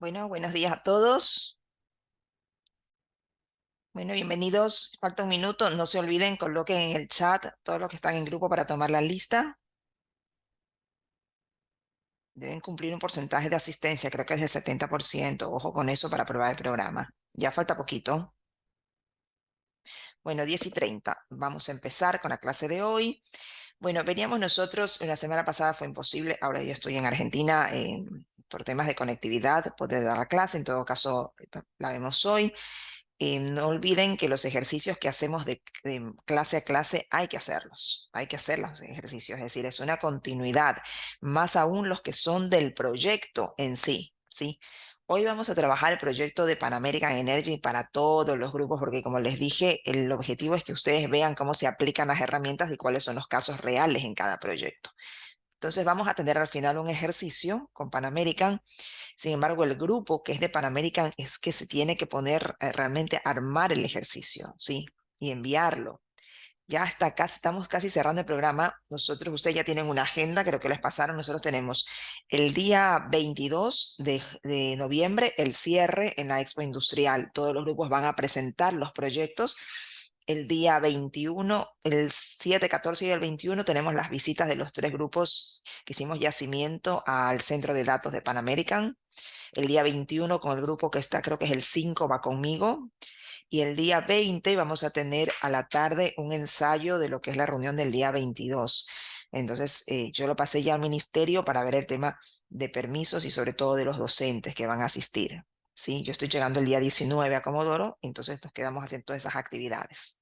Bueno, buenos días a todos. Bueno, bienvenidos. Falta un minuto. No se olviden, coloquen en el chat todos los que están en grupo para tomar la lista. Deben cumplir un porcentaje de asistencia, creo que es del 70%. Ojo con eso para probar el programa. Ya falta poquito. Bueno, 10:30. Vamos a empezar con la clase de hoy. Bueno, veníamos nosotros, la semana pasada fue imposible, ahora yo estoy en Argentina por temas de conectividad, poder dar la clase, en todo caso la vemos hoy. No olviden que los ejercicios que hacemos de clase a clase hay que hacer los ejercicios, es decir, es una continuidad, más aún los que son del proyecto en sí, ¿sí? Hoy vamos a trabajar el proyecto de Pan American Energy para todos los grupos, porque como les dije, el objetivo es que ustedes vean cómo se aplican las herramientas y cuáles son los casos reales en cada proyecto. Entonces vamos a tener al final un ejercicio con Pan American. Sin embargo, el grupo que es de Pan American es que se tiene que poner realmente a armar el ejercicio, ¿sí? Y enviarlo. Ya está casi, estamos casi cerrando el programa. Ustedes ya tienen una agenda, creo que les pasaron. Nosotros tenemos el día 22 de noviembre, el cierre en la Expo Industrial. Todos los grupos van a presentar los proyectos. El día 21, el 7, 14 y el 21 tenemos las visitas de los tres grupos que hicimos yacimiento al centro de datos de Pan American. El día 21 con el grupo que está, creo que es el 5, va conmigo. Y el día 20 vamos a tener a la tarde un ensayo de lo que es la reunión del día 22. Entonces, yo lo pasé ya al ministerio para ver el tema de permisos y sobre todo de los docentes que van a asistir. Sí, yo estoy llegando el día 19 a Comodoro, entonces nos quedamos haciendo todas esas actividades.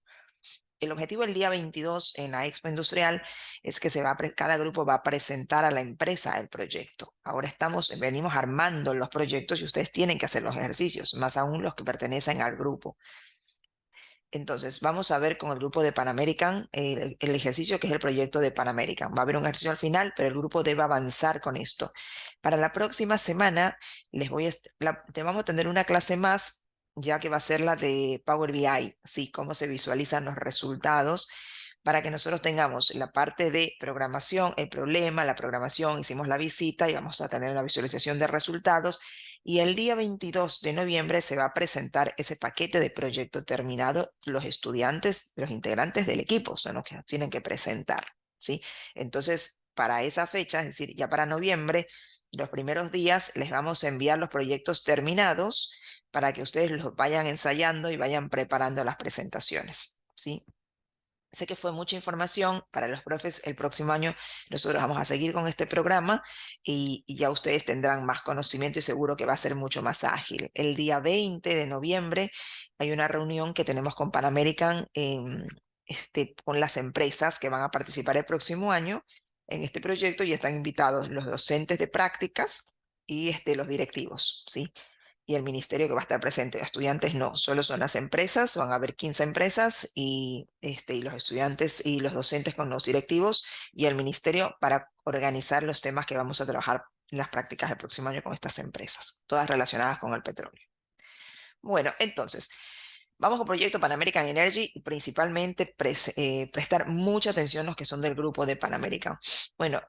El objetivo del día 22 en la Expo Industrial es que cada grupo va a presentar a la empresa el proyecto. Ahora venimos armando los proyectos y ustedes tienen que hacer los ejercicios, más aún los que pertenecen al grupo. Entonces, vamos a ver con el grupo de Pan American el ejercicio que es el proyecto de Pan American. Va a haber un ejercicio al final, pero el grupo debe avanzar con esto. Para la próxima semana te vamos a tener una clase más, ya que va a ser la de Power BI, sí, cómo se visualizan los resultados, para que nosotros tengamos la parte de programación, el problema, la programación, hicimos la visita y vamos a tener una visualización de resultados y el día 22 de noviembre se va a presentar ese paquete de proyecto terminado. Los estudiantes, los integrantes del equipo son los que tienen que presentar, ¿sí? Entonces, para esa fecha, es decir, ya para noviembre, los primeros días les vamos a enviar los proyectos terminados para que ustedes los vayan ensayando y vayan preparando las presentaciones, ¿sí? Sé que fue mucha información para los profes. El próximo año nosotros vamos a seguir con este programa y ya ustedes tendrán más conocimiento y seguro que va a ser mucho más ágil. El día 20 de noviembre hay una reunión que tenemos con Pan American con las empresas que van a participar el próximo año en este proyecto y están invitados los docentes de prácticas y los directivos, ¿sí? Y el ministerio que va a estar presente. Estudiantes no, solo son las empresas, van a haber 15 empresas y los estudiantes y los docentes con los directivos y el ministerio para organizar los temas que vamos a trabajar en las prácticas del próximo año con estas empresas, todas relacionadas con el petróleo. Bueno, entonces, vamos con Proyecto Pan American Energy y principalmente prestar mucha atención a los que son del grupo de Pan American. Bueno,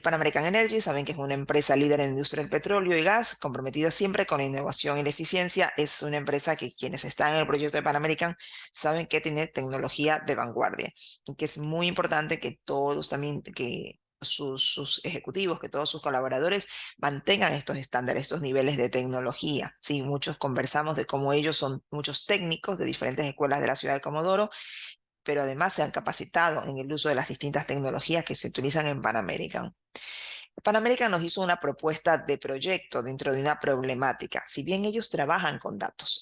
Pan American Energy saben que es una empresa líder en la industria del petróleo y gas, comprometida siempre con la innovación y la eficiencia. Es una empresa que quienes están en el proyecto de Pan American saben que tiene tecnología de vanguardia y que es muy importante que todos también, que sus ejecutivos, que todos sus colaboradores mantengan estos estándares, estos niveles de tecnología. Sí, muchos conversamos de cómo ellos son muchos técnicos de diferentes escuelas de la ciudad de Comodoro, pero además se han capacitado en el uso de las distintas tecnologías que se utilizan en Pan American. Pan American nos hizo una propuesta de proyecto dentro de una problemática. Si bien ellos trabajan con datos,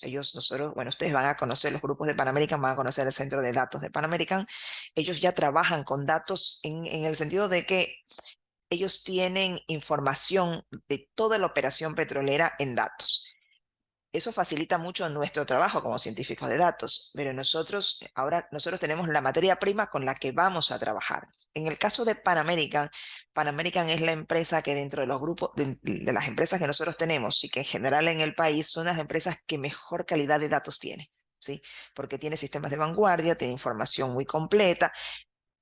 bueno, ustedes van a conocer los grupos de Pan American, van a conocer el centro de datos de Pan American, ellos ya trabajan con datos en el sentido de que ellos tienen información de toda la operación petrolera en datos. Eso facilita mucho nuestro trabajo como científicos de datos, pero ahora nosotros tenemos la materia prima con la que vamos a trabajar. En el caso de Pan American, Pan American es la empresa que dentro de los grupos, de las empresas que nosotros tenemos y que en general en el país son las empresas que mejor calidad de datos tiene, ¿sí? Porque tiene sistemas de vanguardia, tiene información muy completa,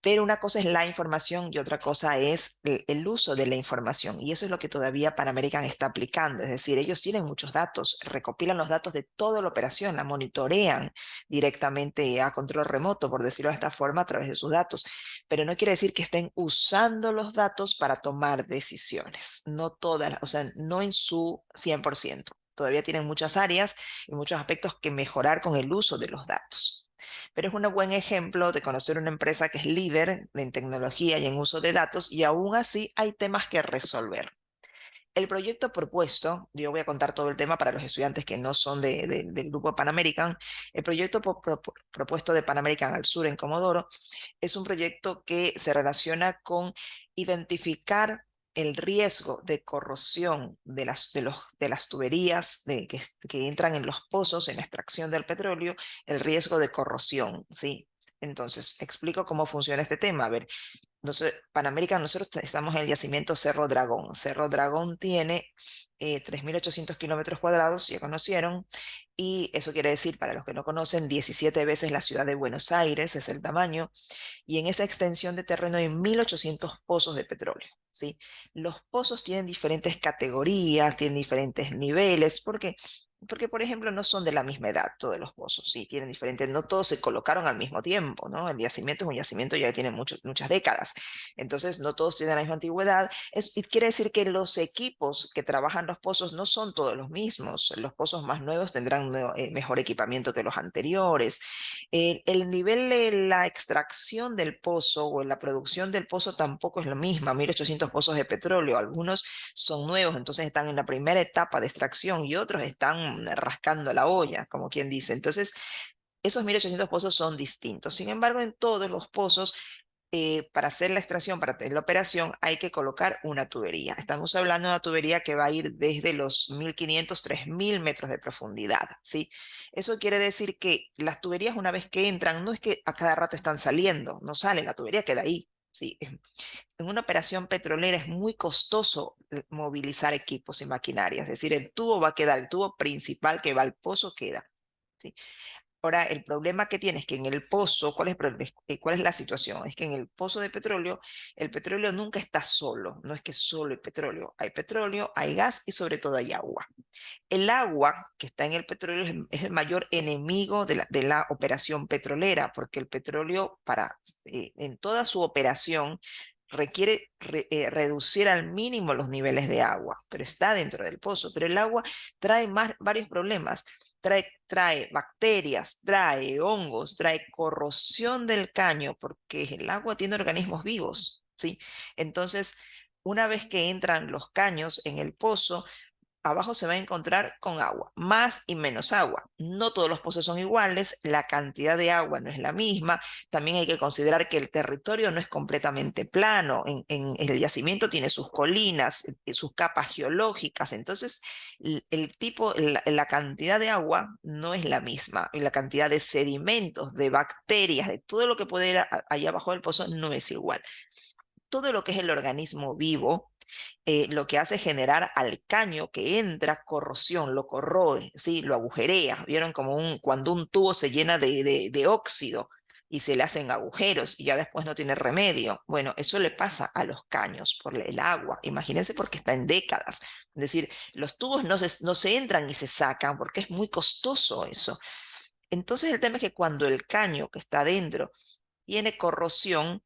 Pero una cosa es la información y otra cosa es el uso de la información. Y eso es lo que todavía Pan American está aplicando. Es decir, ellos tienen muchos datos, recopilan los datos de toda la operación, la monitorean directamente a control remoto, por decirlo de esta forma, a través de sus datos. Pero no quiere decir que estén usando los datos para tomar decisiones. No todas, o sea, no en su 100%. Todavía tienen muchas áreas y muchos aspectos que mejorar con el uso de los datos. Pero es un buen ejemplo de conocer una empresa que es líder en tecnología y en uso de datos y aún así hay temas que resolver. El proyecto propuesto, yo voy a contar todo el tema para los estudiantes que no son del grupo Pan American, el proyecto propuesto de Pan American al sur en Comodoro es un proyecto que se relaciona con identificar el riesgo de corrosión de las tuberías que entran en los pozos en la extracción del petróleo, el riesgo de corrosión, ¿sí? Entonces, explico cómo funciona este tema. A ver, Panamérica, nosotros estamos en el yacimiento Cerro Dragón. Cerro Dragón tiene 3.800 kilómetros cuadrados, ya conocieron, y eso quiere decir, para los que no conocen, 17 veces la ciudad de Buenos Aires es el tamaño, y en esa extensión de terreno hay 1.800 pozos de petróleo, ¿sí? Los pozos tienen diferentes categorías, tienen diferentes niveles, porque, por ejemplo, no son de la misma edad todos los pozos, sí, tienen diferentes, no todos se colocaron al mismo tiempo, ¿no? El yacimiento es un yacimiento ya que tiene muchas décadas, entonces no todos tienen la misma antigüedad, y quiere decir que los equipos que trabajan los pozos no son todos los mismos, los pozos más nuevos tendrán mejor equipamiento que los anteriores, el nivel de la extracción del pozo o la producción del pozo tampoco es lo mismo. 1.800 pozos de petróleo, algunos son nuevos, entonces están en la primera etapa de extracción y otros están rascando la olla, como quien dice. Entonces, esos 1.800 pozos son distintos. Sin embargo, en todos los pozos, para hacer la extracción, para tener la operación, hay que colocar una tubería. Estamos hablando de una tubería que va a ir desde los 1.500, 3.000 metros de profundidad, ¿sí? Eso quiere decir que las tuberías, una vez que entran, no es que a cada rato están saliendo, no sale, la tubería queda ahí. Sí, en una operación petrolera es muy costoso movilizar equipos y maquinaria, es decir, el tubo va a quedar, el tubo principal que va al pozo queda. ¿Sí? Ahora, el problema que tienes es que en el pozo, ¿cuál es la situación? Es que en el pozo de petróleo, el petróleo nunca está solo, no es que solo el petróleo, hay gas y sobre todo hay agua. El agua que está en el petróleo es el mayor enemigo de la operación petrolera, porque el petróleo en toda su operación requiere reducir al mínimo los niveles de agua, pero está dentro del pozo. Pero el agua trae varios problemas. Trae bacterias, trae hongos, trae corrosión del caño, porque el agua tiene organismos vivos, ¿sí? Entonces, una vez que entran los caños en el pozo, abajo se va a encontrar con agua, más y menos agua. No todos los pozos son iguales, la cantidad de agua no es la misma. También hay que considerar que el territorio no es completamente plano. En el yacimiento tiene sus colinas, sus capas geológicas. Entonces, la cantidad de agua no es la misma. Y la cantidad de sedimentos, de bacterias, de todo lo que puede ir allá abajo del pozo no es igual. Todo lo que es el organismo vivo lo que hace es generar al caño que entra corrosión, lo corroe, ¿sí? Lo agujerea. ¿Vieron como cuando un tubo se llena de óxido y se le hacen agujeros y ya después no tiene remedio? Bueno, eso le pasa a los caños por el agua. Imagínense porque está en décadas. Es decir, los tubos no se entran y se sacan porque es muy costoso eso. Entonces el tema es que cuando el caño que está dentro tiene corrosión,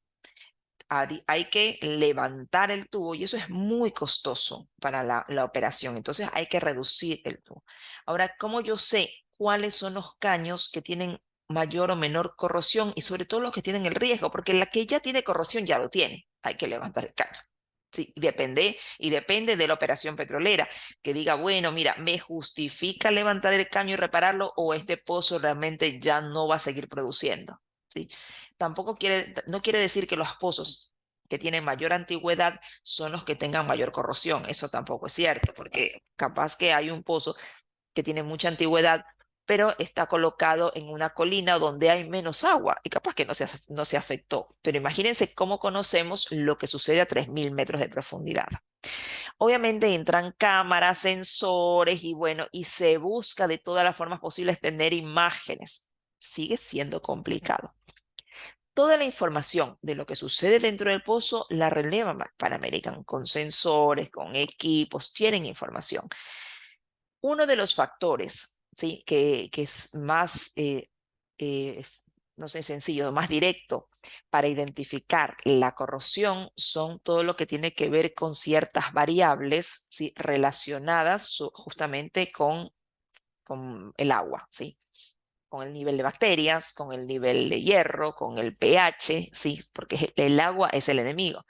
hay que levantar el tubo y eso es muy costoso para la operación. Entonces hay que reducir el tubo. Ahora, ¿cómo yo sé cuáles son los caños que tienen mayor o menor corrosión y sobre todo los que tienen el riesgo? Porque la que ya tiene corrosión ya lo tiene. Hay que levantar el caño. Sí, depende de la operación petrolera, que diga, bueno, mira, me justifica levantar el caño y repararlo o este pozo realmente ya no va a seguir produciendo. ¿Sí? No quiere decir que los pozos que tienen mayor antigüedad son los que tengan mayor corrosión. Eso tampoco es cierto, porque capaz que hay un pozo que tiene mucha antigüedad, pero está colocado en una colina donde hay menos agua y capaz que no se afectó. Pero imagínense cómo conocemos lo que sucede a 3.000 metros de profundidad. Obviamente entran cámaras, sensores y bueno, y se busca de todas las formas posibles tener imágenes. Sigue siendo complicado. Toda la información de lo que sucede dentro del pozo la releva Pan American con sensores, con equipos, tienen información. Uno de los factores, ¿sí? que es más, eh, no sé, sencillo, más directo para identificar la corrosión son todo lo que tiene que ver con ciertas variables, ¿sí? Relacionadas justamente con el agua, ¿sí? Con el nivel de bacterias, con el nivel de hierro, con el pH, ¿sí? Porque el agua es el enemigo.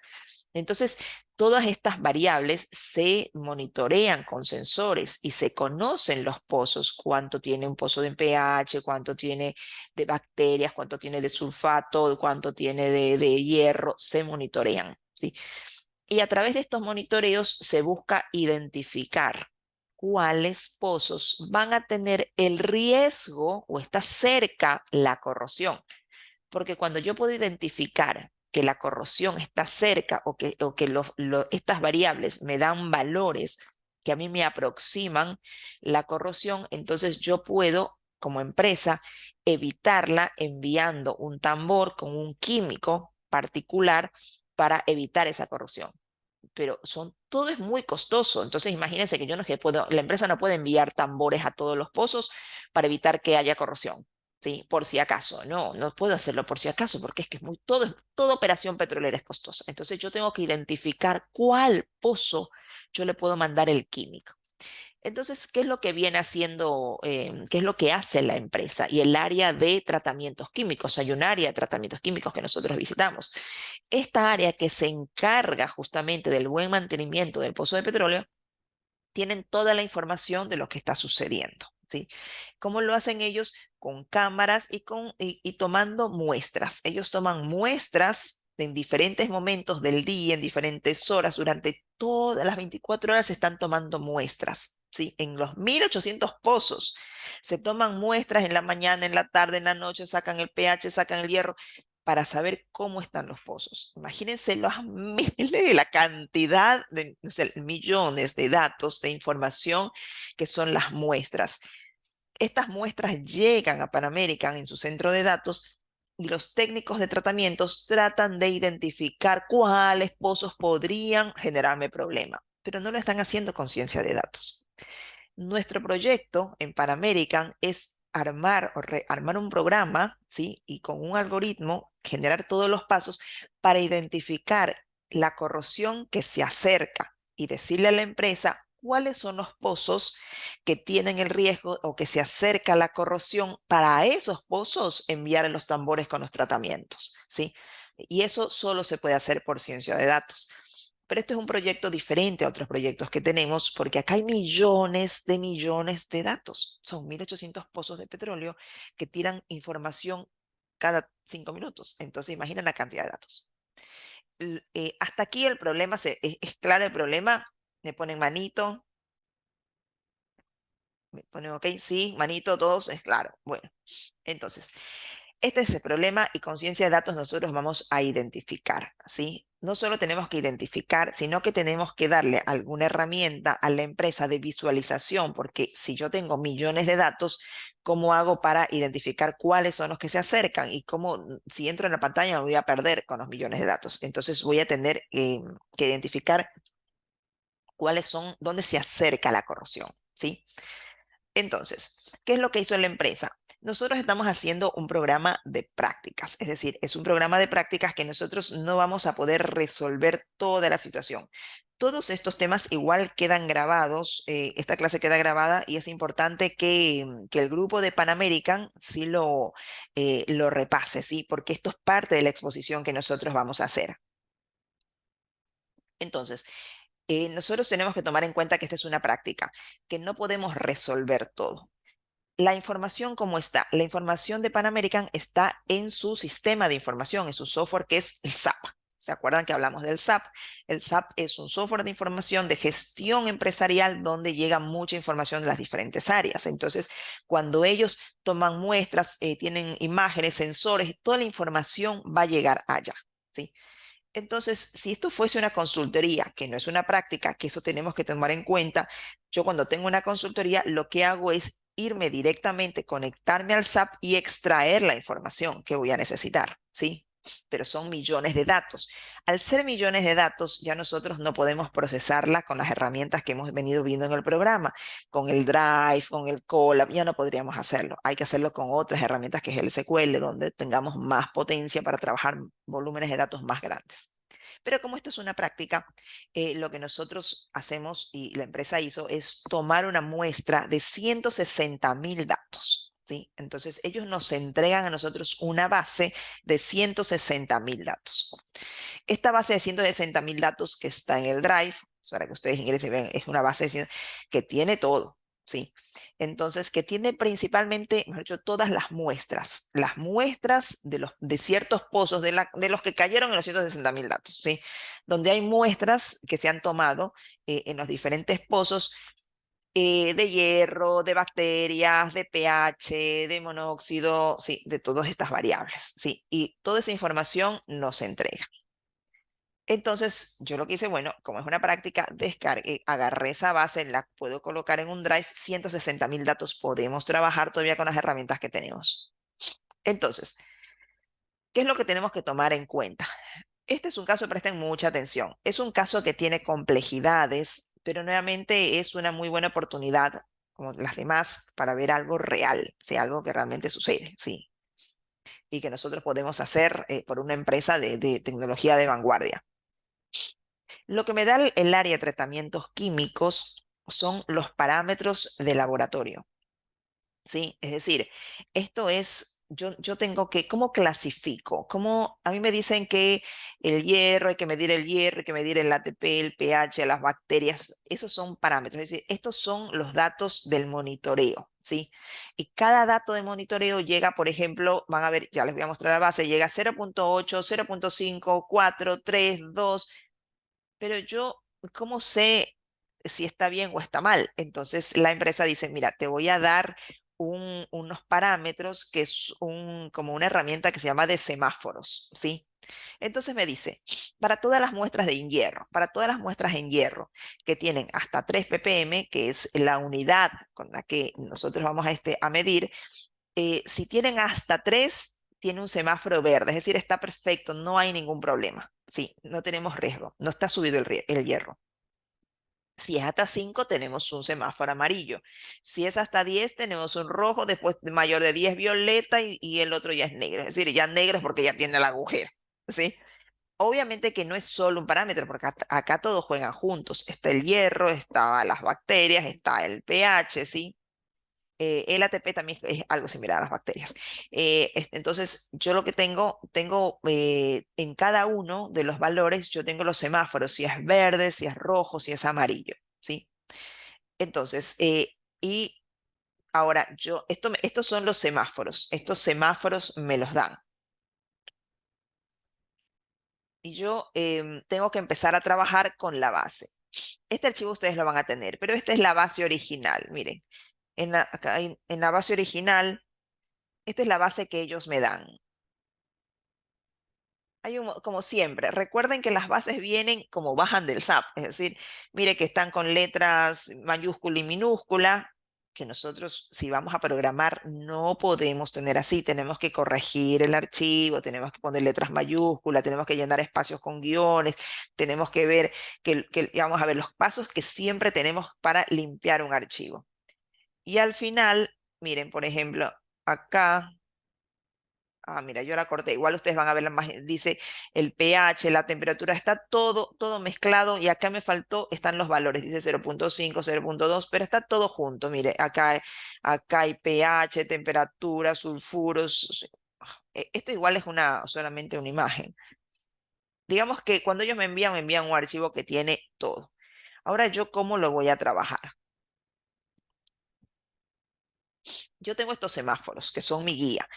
Entonces, todas estas variables se monitorean con sensores y se conocen los pozos, cuánto tiene un pozo de pH, cuánto tiene de bacterias, cuánto tiene de sulfato, cuánto tiene de hierro, se monitorean, ¿sí? Y a través de estos monitoreos se busca identificar cuáles pozos van a tener el riesgo o está cerca la corrosión. Porque cuando yo puedo identificar que la corrosión está cerca o que estas variables me dan valores que a mí me aproximan la corrosión, entonces yo puedo, como empresa, evitarla enviando un tambor con un químico particular para evitar esa corrosión. Pero todo es muy costoso. Entonces imagínense que yo no es que puedo, la empresa no puede enviar tambores a todos los pozos para evitar que haya corrosión. ¿Sí? Por si acaso, no puedo hacerlo por si acaso, porque es que toda operación petrolera es costosa. Entonces yo tengo que identificar cuál pozo yo le puedo mandar el químico. Entonces, ¿qué es lo que viene haciendo, qué es lo que hace la empresa y el área de tratamientos químicos? Hay un área de tratamientos químicos que nosotros visitamos. Esta área que se encarga justamente del buen mantenimiento del pozo de petróleo, tienen toda la información de lo que está sucediendo, ¿sí? ¿Cómo lo hacen ellos? Con cámaras y tomando muestras. Ellos toman muestras en diferentes momentos del día, en diferentes horas, durante todas las 24 horas se están tomando muestras, ¿sí? En los 1.800 pozos se toman muestras en la mañana, en la tarde, en la noche, sacan el pH, sacan el hierro, para saber cómo están los pozos. Imagínense la cantidad de, o sea, millones de datos, de información que son las muestras. Estas muestras llegan a Pan American en su centro de datos y los técnicos de tratamientos tratan de identificar cuáles pozos podrían generarme problema, pero no lo están haciendo con ciencia de datos. Nuestro proyecto en Pan American es armar un programa, ¿sí? Y con un algoritmo generar todos los pasos para identificar la corrosión que se acerca y decirle a la empresa cuáles son los pozos que tienen el riesgo o que se acerca la corrosión para a esos pozos enviar los tambores con los tratamientos, ¿sí? Y eso solo se puede hacer por ciencia de datos. Pero este es un proyecto diferente a otros proyectos que tenemos porque acá hay millones de datos. Son 1.800 pozos de petróleo que tiran información cada 5 minutos. Entonces imaginen la cantidad de datos. Hasta aquí el problema, es claro el problema. Me ponen manito, me ponen ok, sí, manito, todos, es claro. Bueno, entonces, este es el problema y con ciencia de datos nosotros vamos a identificar, ¿sí? No solo tenemos que identificar, sino que tenemos que darle alguna herramienta a la empresa de visualización, porque si yo tengo millones de datos, ¿cómo hago para identificar cuáles son los que se acercan? Y cómo, si entro en la pantalla, me voy a perder con los millones de datos. Entonces voy a tener que identificar cuáles son, dónde se acerca la corrosión, ¿sí? Entonces, ¿qué es lo que hizo la empresa? Nosotros estamos haciendo un programa de prácticas, es decir, es un programa de prácticas que nosotros no vamos a poder resolver toda la situación. Todos estos temas igual quedan grabados, esta clase queda grabada y es importante que el grupo de Pan American sí lo repase, ¿sí? Porque esto es parte de la exposición que nosotros vamos a hacer. Entonces, nosotros tenemos que tomar en cuenta que esta es una práctica, que no podemos resolver todo. La información, ¿cómo está? La información de Pan American está en su sistema de información, en su software que es el SAP. ¿Se acuerdan que hablamos del SAP? El SAP es un software de información de gestión empresarial donde llega mucha información de las diferentes áreas. Entonces, cuando ellos toman muestras, tienen imágenes, sensores, toda la información va a llegar allá, ¿sí? Entonces, si esto fuese una consultoría, que no es una práctica, que eso tenemos que tomar en cuenta, yo cuando tengo una consultoría, lo que hago es irme directamente, conectarme al SAP y extraer la información que voy a necesitar, ¿sí? pero son millones de datos. Al ser millones de datos, ya nosotros no podemos procesarla con las herramientas que hemos venido viendo en el programa, con el Drive, con el Colab, ya no podríamos hacerlo. Hay que hacerlo con otras herramientas que es el SQL, donde tengamos más potencia para trabajar volúmenes de datos más grandes. Pero como esto es una práctica, lo que nosotros hacemos y la empresa hizo es tomar una muestra de 160.000 datos. ¿Sí? Entonces ellos nos entregan a nosotros una base de 160.000 datos. Esta base de 160.000 datos que está en el Drive, para que ustedes ingresen y vean, es una base que tiene todo. Sí, entonces que tiene principalmente, mejor dicho, todas las muestras de ciertos pozos, de los que cayeron en los 160.000 datos, ¿sí? Donde hay muestras que se han tomado en los diferentes pozos de hierro, de bacterias, de pH, de monóxido, sí, de todas estas variables, sí, y toda esa información nos entrega. Entonces, yo lo que hice, bueno, como es una práctica, agarré esa base, la puedo colocar en un Drive, 160.000 datos, podemos trabajar todavía con las herramientas que tenemos. Entonces, ¿qué es lo que tenemos que tomar en cuenta? Este es un caso, presten mucha atención, es un caso que tiene complejidades, pero nuevamente es una muy buena oportunidad, como las demás, para ver algo real, ¿sí? Algo que realmente sucede, sí, y que nosotros podemos hacer por una empresa de tecnología de vanguardia. Lo que me da el área de tratamientos químicos son los parámetros de laboratorio, ¿sí? Es decir, esto es, yo tengo que, ¿cómo clasifico? ¿Cómo, a mí me dicen que el hierro, hay que medir el hierro, hay que medir el ATP, el pH, las bacterias, esos son parámetros, es decir, estos son los datos del monitoreo, ¿sí? Y cada dato de monitoreo llega, por ejemplo, van a ver, ya les voy a mostrar la base, llega a 0.8, 0.5, 4, 3, 2, pero yo, ¿cómo sé si está bien o está mal? Entonces la empresa dice, mira, te voy a dar unos parámetros que es como una herramienta que se llama de semáforos, ¿sí? Entonces me dice, para todas las muestras de hierro, para todas las muestras en hierro que tienen hasta 3 ppm, que es la unidad con la que nosotros vamos a medir, si tienen hasta 3 tiene un semáforo verde, es decir, está perfecto, no hay ningún problema. Sí, no tenemos riesgo, no está subido el hierro. Si es hasta 5 tenemos un semáforo amarillo. Si es hasta 10 tenemos un rojo, después mayor de 10 violeta y el otro ya es negro. Es decir, ya negro es porque ya tiene la agujera, ¿sí? Obviamente que no es solo un parámetro, porque acá todos juegan juntos. Está el hierro, está las bacterias, está el pH, ¿sí? El ATP también es algo similar a las bacterias. Entonces, yo lo que tengo en cada uno de los valores, yo tengo los semáforos, si es verde, si es rojo, si es amarillo, ¿sí? Entonces, y ahora estos son los semáforos, estos semáforos me los dan. Y yo tengo que empezar a trabajar con la base. Este archivo ustedes lo van a tener, pero esta es la base original, miren. Acá en la base original, esta es la base que ellos me dan. Como siempre, recuerden que las bases vienen como bajan del SAP, es decir, mire que están con letras mayúscula y minúscula, que nosotros si vamos a programar no podemos tener así, tenemos que corregir el archivo, tenemos que poner letras mayúsculas, tenemos que llenar espacios con guiones, tenemos que ver vamos a ver los pasos que siempre tenemos para limpiar un archivo. Y al final, miren, por ejemplo, acá. Ah, mira, yo la corté. Igual ustedes van a ver la imagen. Dice el pH, la temperatura, está todo mezclado y acá me faltó, están los valores. Dice 0.5, 0.2, pero está todo junto. Mire, acá hay pH, temperatura, sulfuros. Esto igual es solamente una imagen. Digamos que cuando ellos me envían un archivo que tiene todo. Ahora yo, ¿cómo lo voy a trabajar? Yo tengo estos semáforos que son mi guía.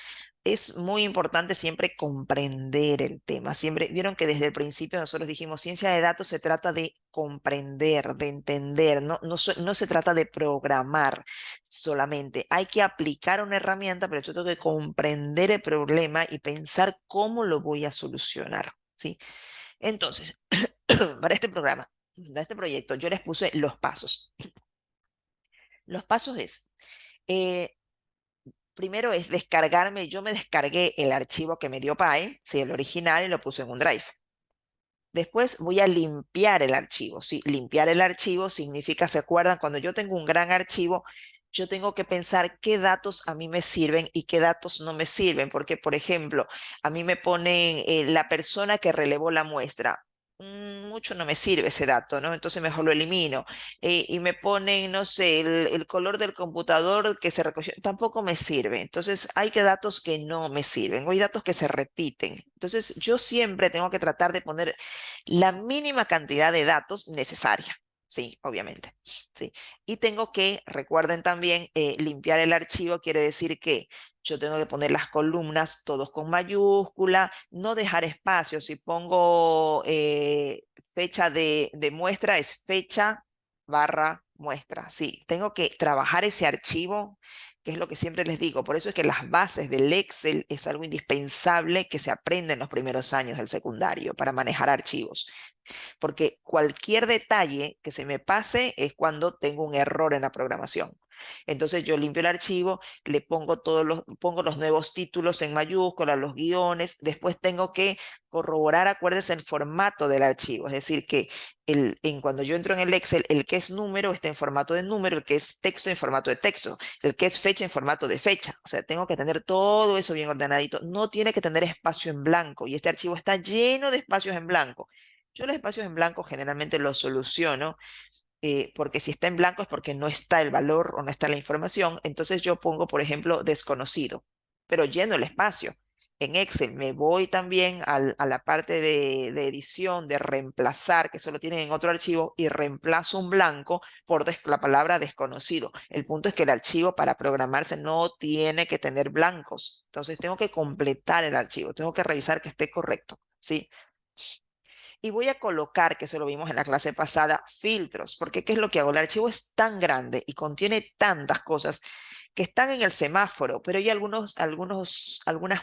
Es muy importante siempre comprender el tema. Siempre vieron que desde el principio nosotros dijimos, ciencia de datos se trata de comprender, de entender, no se trata de programar solamente. Hay que aplicar una herramienta, pero yo tengo que comprender el problema y pensar cómo lo voy a solucionar, ¿sí? Entonces, para este programa, para este proyecto, yo les puse los pasos. Los pasos es, eh, primero es descargarme, yo me descargué el archivo que me dio PAE, sí, el original, y lo puse en un drive. Después voy a limpiar el archivo. Sí, limpiar el archivo significa, ¿se acuerdan? Cuando yo tengo un gran archivo, yo tengo que pensar qué datos a mí me sirven y qué datos no me sirven. Porque, por ejemplo, a mí me ponen la persona que relevó la muestra. Mucho no me sirve ese dato, ¿no? Entonces mejor lo elimino. Y me ponen, no sé, el color del computador que se recogió. Tampoco me sirve. Entonces hay que datos que no me sirven. O hay datos que se repiten. Entonces yo siempre tengo que tratar de poner la mínima cantidad de datos necesaria. Sí, obviamente. Sí. Y tengo que, recuerden también, limpiar el archivo quiere decir que yo tengo que poner las columnas todos con mayúscula, no dejar espacio. Si pongo fecha de muestra, es fecha barra muestra. Sí, tengo que trabajar ese archivo, que es lo que siempre les digo. Por eso es que las bases del Excel es algo indispensable que se aprende en los primeros años del secundario para manejar archivos, porque cualquier detalle que se me pase es cuando tengo un error en la programación. Entonces yo limpio el archivo, le pongo pongo los nuevos títulos en mayúsculas, los guiones, después tengo que corroborar, acuérdense, el formato del archivo, es decir, que cuando yo entro en el Excel, el que es número está en formato de número, el que es texto en formato de texto, el que es fecha en formato de fecha. O sea, tengo que tener todo eso bien ordenadito. No tiene que tener espacio en blanco y este archivo está lleno de espacios en blanco. Yo los espacios en blanco generalmente los soluciono porque si está en blanco es porque no está el valor o no está la información. Entonces yo pongo, por ejemplo, desconocido, pero lleno el espacio. En Excel me voy también a la parte de edición, de reemplazar, que solo tienen en otro archivo, y reemplazo un blanco por la palabra desconocido. El punto es que el archivo para programarse no tiene que tener blancos. Entonces tengo que completar el archivo, tengo que revisar que esté correcto. ¿Sí? Y voy a colocar, que eso lo vimos en la clase pasada, filtros, porque ¿qué es lo que hago? El archivo es tan grande y contiene tantas cosas que están en el semáforo, pero hay algunas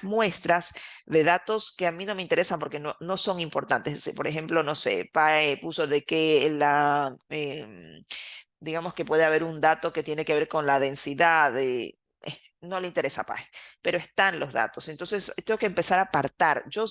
muestras de datos que a mí no me interesan porque no son importantes. Por ejemplo, no sé, PAE puso de que digamos que puede haber un dato que tiene que ver con la densidad de... No le interesa PAE, pero están los datos. Entonces tengo que empezar a apartar. Yo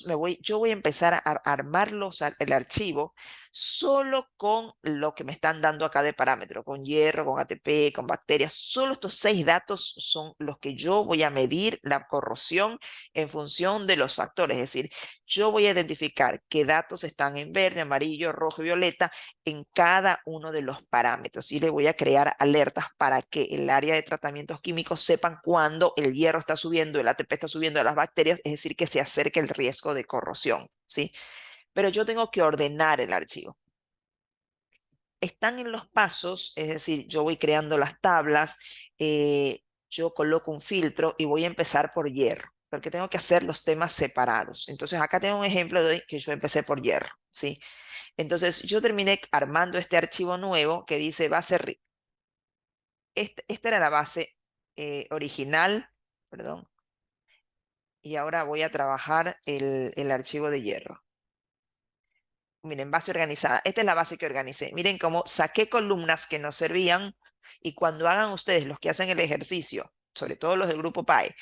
voy a empezar a armar el archivo solo con lo que me están dando acá de parámetro, con hierro, con ATP, con bacterias. Solo estos 6 datos son los que yo voy a medir la corrosión en función de los factores. Es decir, yo voy a identificar qué datos están en verde, amarillo, rojo y violeta en cada uno de los parámetros y le voy a crear alertas para que el área de tratamientos químicos sepan cuando el hierro está subiendo, el ATP está subiendo de las bacterias, es decir, que se acerque el riesgo de corrosión, ¿sí? Pero yo tengo que ordenar el archivo. Están en los pasos, es decir, yo voy creando las tablas, yo coloco un filtro y voy a empezar por hierro, porque tengo que hacer los temas separados. Entonces acá tengo un ejemplo de que yo empecé por hierro, ¿sí? Entonces yo terminé armando este archivo nuevo que dice base RIC. Esta era la base original, perdón, y ahora voy a trabajar el archivo de hierro. Miren, base organizada. Esta es la base que organicé. Miren cómo saqué columnas que no servían y cuando hagan ustedes los que hacen el ejercicio, sobre todo los del grupo PAE,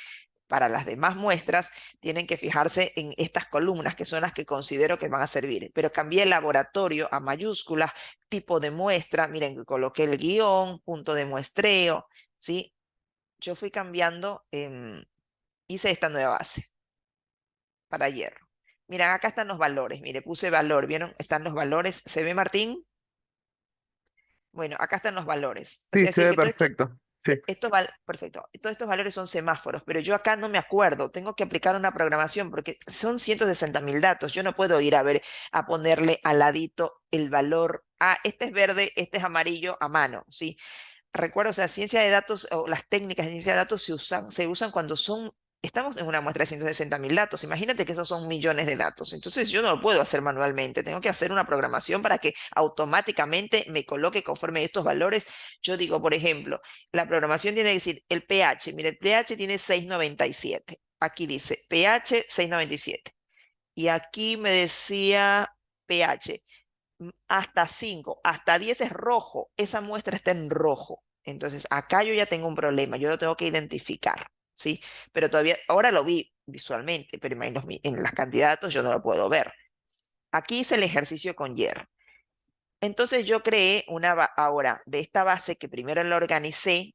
para las demás muestras, tienen que fijarse en estas columnas que son las que considero que van a servir. Pero cambié el laboratorio a mayúsculas, tipo de muestra, miren, coloqué el guión, punto de muestreo, ¿sí? Yo fui cambiando, hice esta nueva base para hierro. Miren, acá están los valores, mire, puse valor, ¿vieron? Están los valores. ¿Se ve, Martín? Bueno, acá están los valores. O Sí, sea, se decir ve que todo esto, perfecto. Sí. perfecto, todos estos valores son semáforos, pero yo acá no me acuerdo, tengo que aplicar una programación porque son 160.000 datos, yo no puedo ir a ver, a ponerle al ladito el valor, este es verde, este es amarillo a mano, ¿sí? Recuerdo, o sea, ciencia de datos o las técnicas de ciencia de datos se usan cuando estamos en una muestra de 160.000 datos. Imagínate que esos son millones de datos. Entonces yo no lo puedo hacer manualmente. Tengo que hacer una programación para que automáticamente me coloque conforme a estos valores. Yo digo, por ejemplo, la programación tiene que decir el pH. Mire, el pH tiene 6,97. Aquí dice pH 6,97. Y aquí me decía pH hasta 5, hasta 10 es rojo, esa muestra está en rojo. Entonces, acá yo ya tengo un problema, yo lo tengo que identificar, ¿sí? Pero todavía, ahora lo vi visualmente, pero en los candidatos yo no lo puedo ver. Aquí hice el ejercicio con hierro. Entonces yo creé ahora de esta base que primero la organicé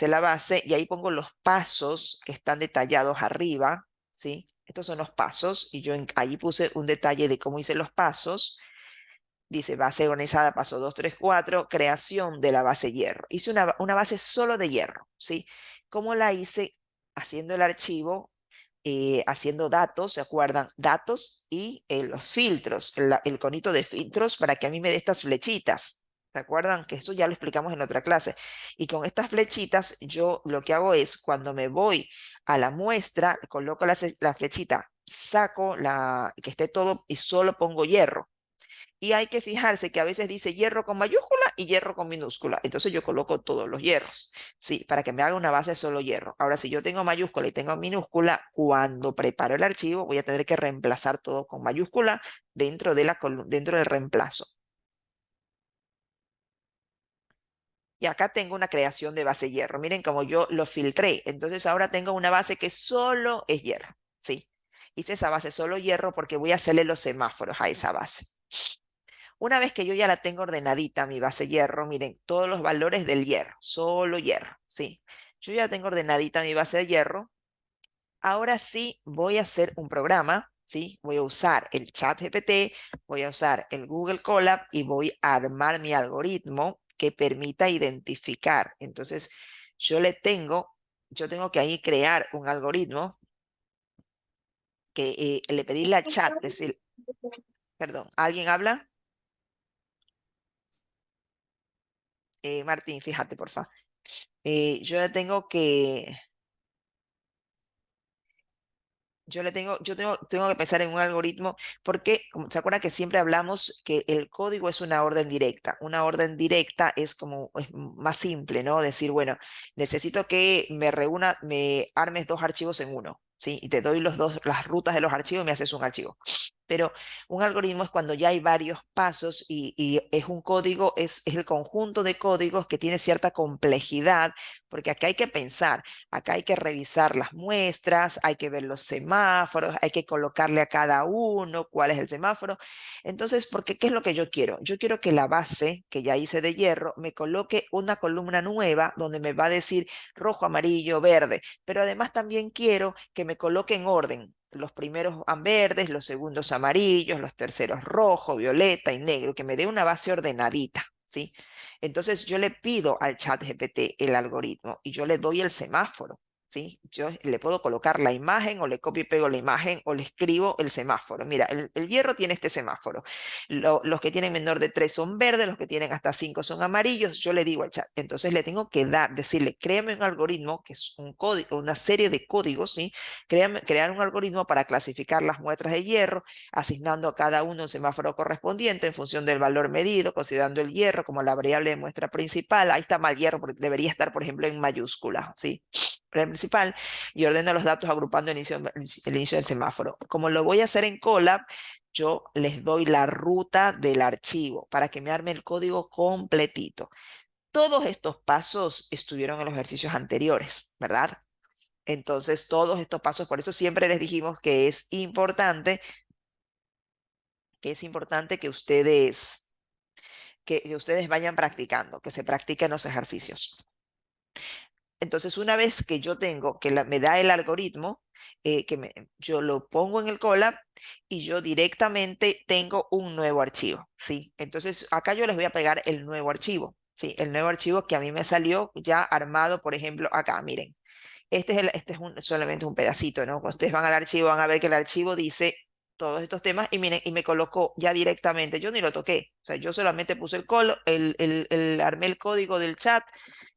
la base y ahí pongo los pasos que están detallados arriba, ¿sí? Estos son los pasos y yo ahí puse un detalle de cómo hice los pasos. Dice base organizada, paso 2 3 4 creación de la base hierro. Hice una base solo de hierro, ¿sí? ¿Cómo la hice? Haciendo el archivo, haciendo datos, ¿se acuerdan? Datos y los filtros, el conito de filtros para que a mí me dé estas flechitas. ¿Se acuerdan? Que eso ya lo explicamos en otra clase. Y con estas flechitas, yo lo que hago es, cuando me voy a la muestra, coloco la flechita, saco que esté todo y solo pongo hierro. Y hay que fijarse que a veces dice hierro con mayúscula y hierro con minúscula. Entonces yo coloco todos los hierros, sí, para que me haga una base solo hierro. Ahora, si yo tengo mayúscula y tengo minúscula, cuando preparo el archivo voy a tener que reemplazar todo con mayúscula dentro del reemplazo. Y acá tengo una creación de base hierro. Miren cómo yo lo filtré. Entonces ahora tengo una base que solo es hierro, sí. Hice esa base solo hierro porque voy a hacerle los semáforos a esa base. Una vez que yo ya la tengo ordenadita, mi base hierro, miren, todos los valores del hierro, solo hierro, ¿sí? Yo ya tengo ordenadita mi base de hierro. Ahora sí voy a hacer un programa, ¿sí? Voy a usar el chat GPT, voy a usar el Google Colab y voy a armar mi algoritmo que permita identificar. Entonces, yo tengo que ahí crear un algoritmo que le pedirle al chat, decir, perdón, ¿alguien habla? Martín, fíjate, por favor. Yo le tengo que, tengo que pensar en un algoritmo porque, como se acuerda que siempre hablamos que el código es una orden directa. Una orden directa es como es más simple, ¿no? Decir, bueno, necesito que me armes dos archivos en uno, ¿sí? Y te doy las rutas de los archivos y me haces un archivo. Pero un algoritmo es cuando ya hay varios pasos y es un código, es el conjunto de códigos que tiene cierta complejidad, porque acá hay que pensar. Acá hay que revisar las muestras, hay que ver los semáforos, hay que colocarle a cada uno cuál es el semáforo. Entonces, porque ¿qué es lo que yo quiero? Yo quiero que la base que ya hice de hierro me coloque una columna nueva donde me va a decir rojo, amarillo, verde, pero además también quiero que me coloque en orden. Los primeros verdes, los segundos amarillos, los terceros rojo, violeta y negro, que me dé una base ordenadita, ¿sí? Entonces yo le pido al chat GPT el algoritmo y yo le doy el semáforo, ¿sí? Yo le puedo colocar la imagen o le copio y pego la imagen o le escribo el semáforo. Mira, el hierro tiene este semáforo. Los que tienen menor de 3 son verdes, los que tienen hasta 5 son amarillos. Yo le digo al chat. Entonces le tengo que decirle, créame un algoritmo que es un código, una serie de códigos, ¿sí? Crear un algoritmo para clasificar las muestras de hierro asignando a cada uno un semáforo correspondiente en función del valor medido, considerando el hierro como la variable de muestra principal. Ahí está mal hierro, porque debería estar, por ejemplo, en mayúscula, ¿sí? La principal, y ordeno los datos agrupando el inicio del semáforo. Como lo voy a hacer en Colab, yo les doy la ruta del archivo para que me arme el código completito. Todos estos pasos estuvieron en los ejercicios anteriores, ¿verdad? Entonces, todos estos pasos, por eso siempre les dijimos que es importante que ustedes vayan practicando, que se practiquen los ejercicios. Entonces, una vez que yo tengo, me da el algoritmo, yo lo pongo en el Colab y yo directamente tengo un nuevo archivo, ¿sí? Entonces, acá yo les voy a pegar el nuevo archivo, ¿sí? El nuevo archivo que a mí me salió ya armado, por ejemplo, acá, miren. Solamente un pedacito, ¿no? Cuando ustedes van al archivo, van a ver que el archivo dice todos estos temas y miren, y me colocó ya directamente, yo ni lo toqué, o sea, yo solamente puse armé el código del chat,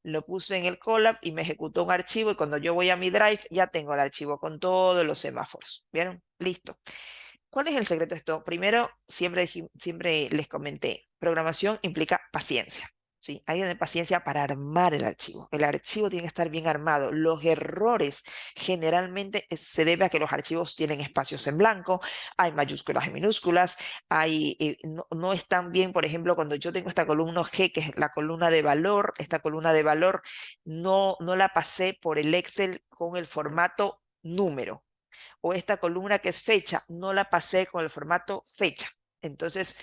lo puse en el Colab y me ejecutó un archivo y cuando yo voy a mi Drive ya tengo el archivo con todos los semáforos, ¿vieron? Listo. ¿Cuál es el secreto de esto? Primero, siempre les comenté, programación implica paciencia. ¿sí? Hay que tener paciencia para armar el archivo. El archivo tiene que estar bien armado. Los errores generalmente se debe a que los archivos tienen espacios en blanco, hay mayúsculas y minúsculas, no están bien, por ejemplo, cuando yo tengo esta columna G, que es la columna de valor, esta columna de valor no la pasé por el Excel con el formato número, o esta columna que es fecha, no la pasé con el formato fecha. Entonces,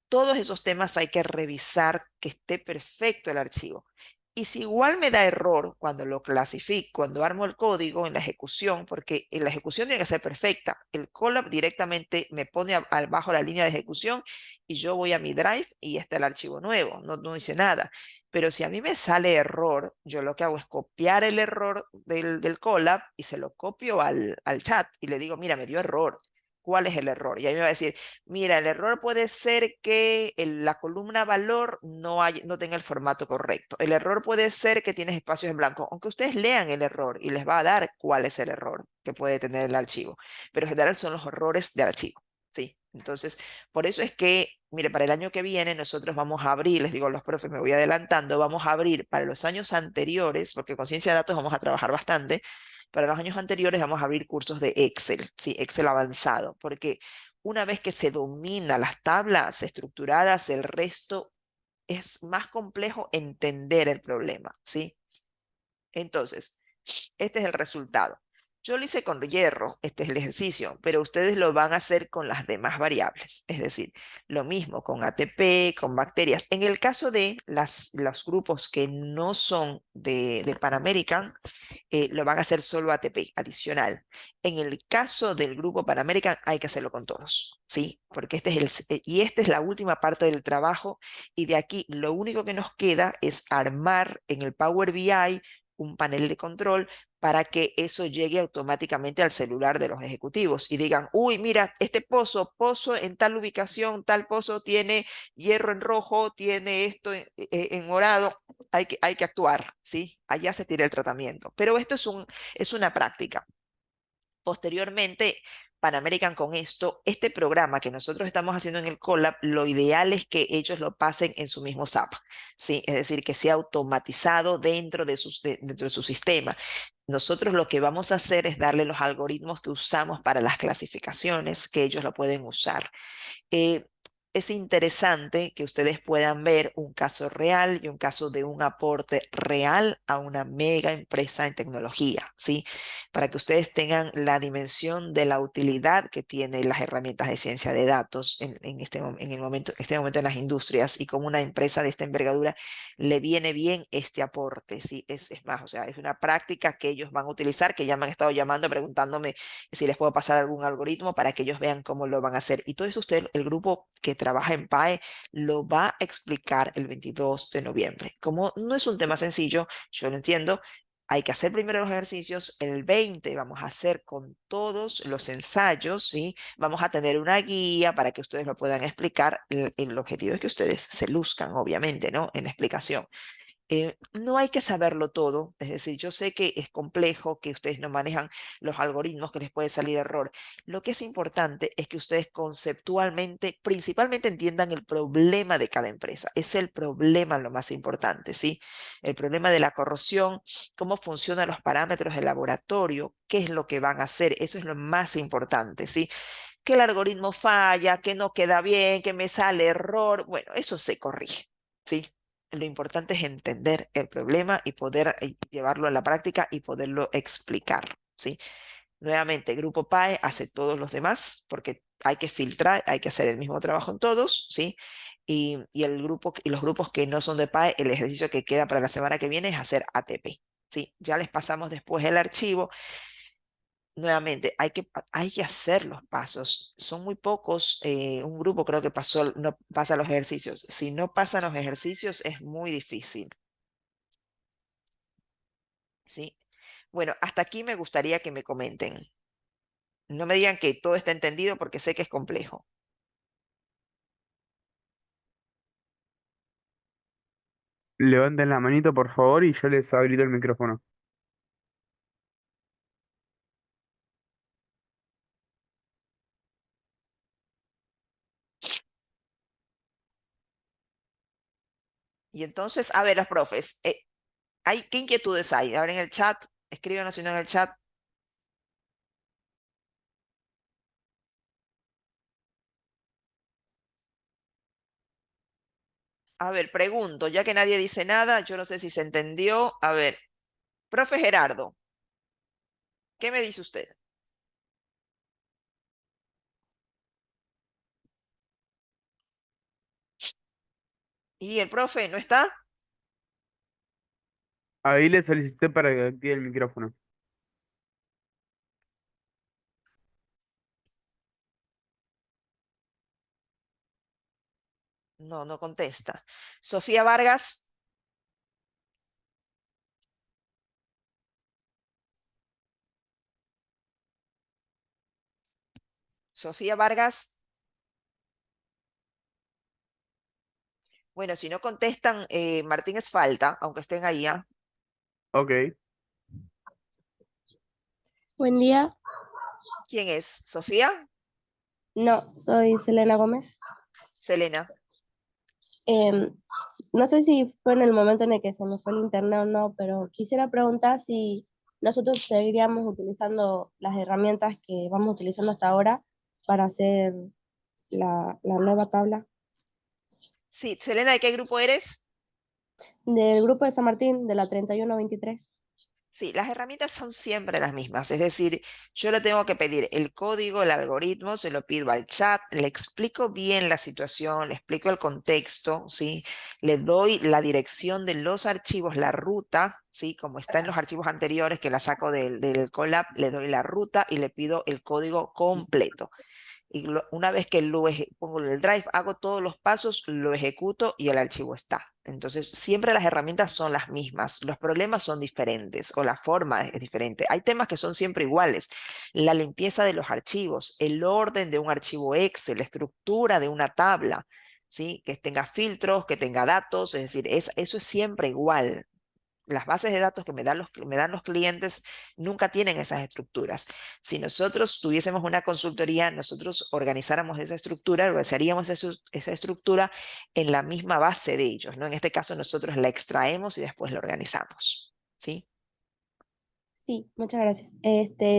todos esos temas hay que revisar que esté perfecto el archivo. Y si igual me da error cuando lo clasifico, cuando armo el código en la ejecución, porque en la ejecución tiene que ser perfecta, el Colab directamente me pone abajo la línea de ejecución y yo voy a mi Drive y está el archivo nuevo, no dice nada. Pero si a mí me sale error, yo lo que hago es copiar el error del Colab y se lo copio al chat y le digo, mira, me dio error. ¿Cuál es el error? Y ahí me va a decir, mira, el error puede ser que la columna valor no tenga el formato correcto. El error puede ser que tienes espacios en blanco, aunque ustedes lean el error y les va a dar cuál es el error que puede tener el archivo. Pero en general son los errores de archivo, ¿sí? Entonces, por eso es que, mire, para el año que viene nosotros vamos a abrir, les digo a los profes, me voy adelantando, vamos a abrir para los años anteriores, porque con ciencia de datos vamos a trabajar bastante. Para los años anteriores vamos a abrir cursos de Excel, sí, Excel avanzado, porque una vez que se domina las tablas estructuradas, el resto es más complejo entender el problema, ¿sí? Entonces, este es el resultado. Yo lo hice con hierro, este es el ejercicio, pero ustedes lo van a hacer con las demás variables. Es decir, lo mismo con ATP, con bacterias. En el caso de los grupos que no son de Pan American, lo van a hacer solo ATP, adicional. En el caso del grupo Pan American, hay que hacerlo con todos, ¿sí? Porque y esta es la última parte del trabajo, y de aquí lo único que nos queda es armar en el Power BI un panel de control para que eso llegue automáticamente al celular de los ejecutivos y digan, uy, mira, este pozo en tal ubicación, tal pozo tiene hierro en rojo, tiene esto en morado, hay que actuar, ¿sí? Allá se tira el tratamiento. Pero esto es una práctica. Posteriormente, Pan American con esto, este programa que nosotros estamos haciendo en el Colab, lo ideal es que ellos lo pasen en su mismo SAP, ¿sí? Es decir, que sea automatizado dentro de su sistema. Nosotros lo que vamos a hacer es darle los algoritmos que usamos para las clasificaciones, que ellos lo pueden usar. eh, es interesante que ustedes puedan ver un caso real y un caso de un aporte real a una mega empresa en tecnología, ¿sí? Para que ustedes tengan la dimensión de la utilidad que tienen las herramientas de ciencia de datos en este momento en las industrias, y como una empresa de esta envergadura le viene bien este aporte, ¿sí? Es más, o sea, es una práctica que ellos van a utilizar, que ya me han estado llamando preguntándome si les puedo pasar algún algoritmo para que ellos vean cómo lo van a hacer. Y todo eso usted, el grupo que trabaja en PAE, lo va a explicar el 22 de noviembre. Como no es un tema sencillo, yo lo entiendo. Hay que hacer primero los ejercicios. El 20 vamos a hacer con todos los ensayos, ¿sí? Vamos a tener una guía para que ustedes lo puedan explicar. El objetivo es que ustedes se luzcan, obviamente, ¿no? En la explicación. No hay que saberlo todo, es decir, yo sé que es complejo, que ustedes no manejan los algoritmos, que les puede salir error. Lo que es importante es que ustedes conceptualmente, principalmente entiendan el problema de cada empresa. Es el problema lo más importante, ¿sí? El problema de la corrosión, cómo funcionan los parámetros del laboratorio, qué es lo que van a hacer, eso es lo más importante, ¿sí? Que el algoritmo falla, que no queda bien, que me sale error, bueno, eso se corrige, ¿sí? Lo importante es entender el problema y poder llevarlo a la práctica y poderlo explicar, ¿sí? Nuevamente, Grupo PAE hace todos los demás porque hay que filtrar, hay que hacer el mismo trabajo en todos, ¿sí? Y los grupos que no son de PAE, el ejercicio que queda para la semana que viene es hacer ATP, ¿sí? Ya les pasamos después el archivo. Nuevamente, hay que hacer los pasos. Son muy pocos. Un grupo creo que no pasa los ejercicios. Si no pasan los ejercicios, es muy difícil, ¿sí? Bueno, hasta aquí me gustaría que me comenten. No me digan que todo está entendido porque sé que es complejo. Levanten la manito, por favor, y yo les habilito el micrófono. Y entonces, a ver, los profes, ¿qué inquietudes hay? A ver, en el chat, escríbanos si no en el chat. A ver, pregunto, ya que nadie dice nada, yo no sé si se entendió. A ver, profe Gerardo, ¿qué me dice usted? ¿Y el profe no está? Ahí le solicité para que active el micrófono. No, no contesta. Sofía Vargas, Sofía Vargas. Bueno, si no contestan, Martínez falta, aunque estén ahí, ¿ah? Ok. Buen día. ¿Quién es? ¿Sofía? No, soy Selena Gómez. Selena. Em, no sé si fue en el momento en el que se me fue el internet o no, pero quisiera preguntar si nosotros seguiríamos utilizando las herramientas que vamos utilizando hasta ahora para hacer la nueva tabla Sí, Selena, ¿de qué grupo eres? del grupo de San Martín de la 3123. Sí, las herramientas son siempre las mismas, es decir, yo le tengo que pedir el código, el algoritmo, se lo pido al chat, le explico bien la situación, le explico el contexto, ¿sí? Le doy la dirección de los archivos, la ruta, ¿sí? Como está en los archivos anteriores que la saco del Colab, le doy la ruta y le pido el código completo. Y una vez que pongo en el drive, hago todos los pasos, lo ejecuto y el archivo está. Entonces, siempre las herramientas son las mismas, los problemas son diferentes o la forma es diferente. Hay temas que son siempre iguales. La limpieza de los archivos, el orden de un archivo Excel, la estructura de una tabla, ¿sí? Que tenga filtros, que tenga datos, es decir, eso es siempre igual. Las bases de datos que me dan los clientes nunca tienen esas estructuras. Si nosotros tuviésemos una consultoría, nosotros organizáramos esa estructura, organizaríamos esa estructura en la misma base de ellos, ¿no? En este caso nosotros la extraemos y después la organizamos, ¿sí? Sí, muchas gracias.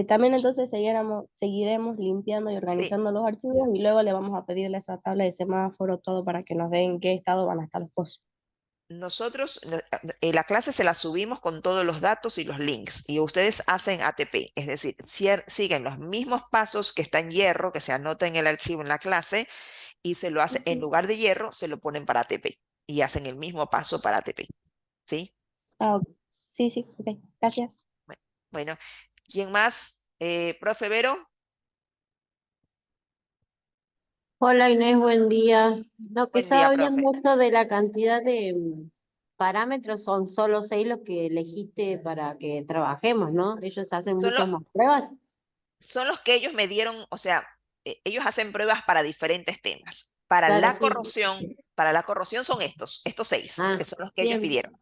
También entonces seguiremos limpiando y Sí, organizando los archivos y luego le vamos a pedirle esa tabla de semáforo, todo para que nos den en qué estado van a estar los pozos. nosotros, la clase se la subimos con todos los datos y los links y ustedes hacen ATP, es decir, siguen los mismos pasos que está en hierro, que se anota en el archivo en la clase y se lo hace, en Ujú. lugar de hierro, se lo ponen para ATP y hacen el mismo paso para ATP, ¿sí? Ah, ok. Sí, sí, ok, gracias. Bueno, bueno, ¿quién más? Profe Vero, Hola Inés, buen día. Lo que buen día, estaba profe. viendo esto de la cantidad de parámetros, son solo 6 los que elegiste para que trabajemos, ¿no? Ellos hacen Son los, muchas más pruebas. son los que ellos me dieron, o sea, ellos hacen pruebas para diferentes temas. Para Claro, la sí. corrosión, para la corrosión son estos seis, Ah, que son los que ellos bien, pidieron.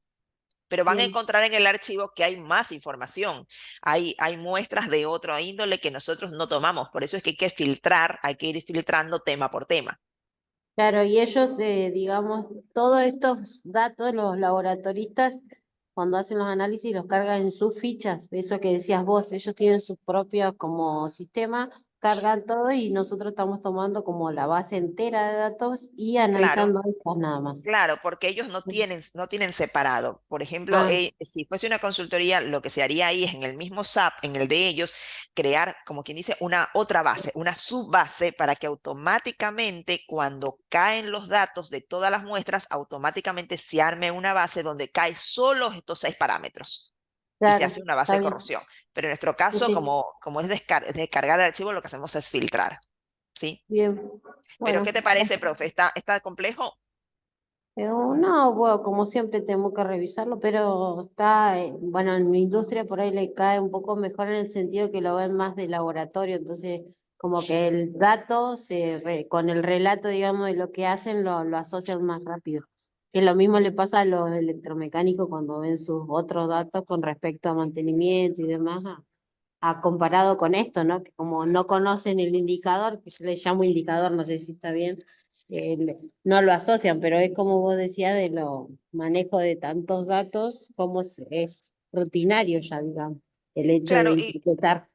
Pero van a bien. encontrar en el archivo que hay más información. Hay muestras de otro índole que nosotros no tomamos. Por eso es que hay que filtrar, hay que ir filtrando tema por tema. Claro, y ellos, digamos, todos estos datos, los laboratoristas, cuando hacen los análisis, los cargan en sus fichas. Eso que decías vos, ellos tienen su propio como sistema, cargan todo y nosotros estamos tomando como la base entera de datos y Claro, analizando estas nada más. claro, porque ellos no tienen separado. Por ejemplo, Ah, si fuese una consultoría, lo que se haría ahí es en el mismo SAP, en el de ellos, crear, como quien dice, una otra base, una subbase para que automáticamente cuando caen los datos de todas las muestras, automáticamente se arme una base donde cae solo estos 6 parámetros y se claro, hace una base está de bien. corrosión. Pero en nuestro Sí, caso, sí, como es descargar el archivo, lo que hacemos es filtrar, ¿sí? bien. Pero Bueno, ¿qué te parece, profe? ¿Está complejo? no, bueno, como siempre tengo que revisarlo, pero está, bueno, en mi industria por ahí le cae un poco mejor en el sentido que lo ven más de laboratorio, entonces como que el dato con el relato, digamos, de lo que hacen lo asocian más rápido. Que lo mismo le pasa a los electromecánicos cuando ven sus otros datos con respecto a mantenimiento y demás, a comparado con esto, ¿no? Que como no conocen el indicador, que yo le llamo indicador, no sé si está bien, no lo asocian, pero es como vos decías de lo manejo de tantos datos, como es rutinario ya, digamos, el hecho de Claro, y interpretar.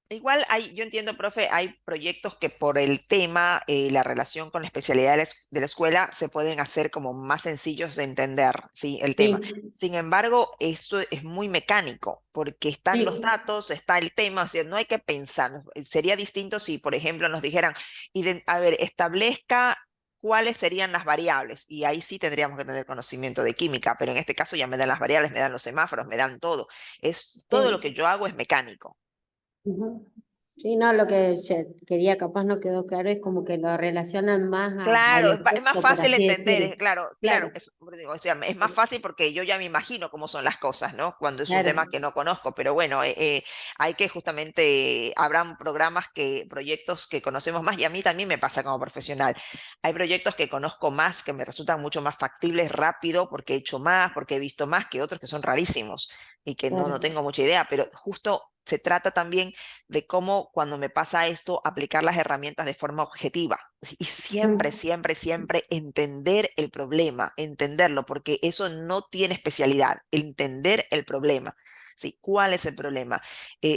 igual yo entiendo, profe, hay proyectos que por el tema, la relación con la especialidad de de la escuela, se pueden hacer como más sencillos de entender, ¿sí? El tema. Sí, Sin embargo, esto es muy mecánico, porque están los sí. datos, está el tema, o sea, no hay que pensar. Sería distinto si, por ejemplo, nos dijeran, a ver, establezca cuáles serían las variables, y ahí sí tendríamos que tener conocimiento de química, pero en este caso ya me dan las variables, me dan los semáforos, me dan todo. Todo lo Sí. que yo hago es mecánico. Ujú. Sí, no, lo que yo quería, capaz no quedó claro, es como que lo relacionan más al Claro, es más efecto, por fácil así entender, decirlo. claro, claro, Claro, o sea, es más fácil porque yo ya me imagino cómo son las cosas, ¿no? Cuando es un tema claro. que no conozco, pero bueno, hay que justamente, habrán proyectos que conocemos más y a mí también me pasa como profesional. Hay proyectos que conozco más, que me resultan mucho más factibles rápido porque he hecho más, porque he visto más que otros que son rarísimos y que no Claro. tengo mucha idea, pero justo se trata también de cómo cuando me pasa esto, aplicar las herramientas de forma objetiva. Y siempre, Mm. siempre, siempre entender el problema, entenderlo, porque eso no tiene especialidad, entender el problema. ¿Sí? ¿Cuál es el problema?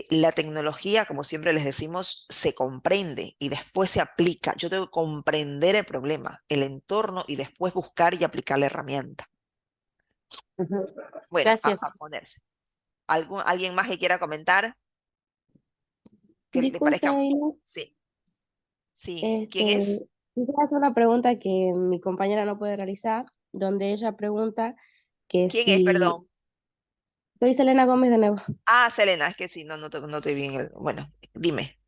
La tecnología, como siempre les decimos, se comprende y después se aplica. Yo tengo que comprender el problema, el entorno y después buscar y aplicar la herramienta. Ujú. Bueno, Gracias. a ponerse. ¿Alguien más que quiera comentar? Que le Disculpe, parezca. Inés, Sí, sí. ¿Quién este, es? quisiera hacer una pregunta que mi compañera no puede realizar, donde ella pregunta que ¿Quién es? si... Perdón. Soy Selena Gómez de nuevo. Ah, Selena, es que sí, no te vi bien. Bueno, dime.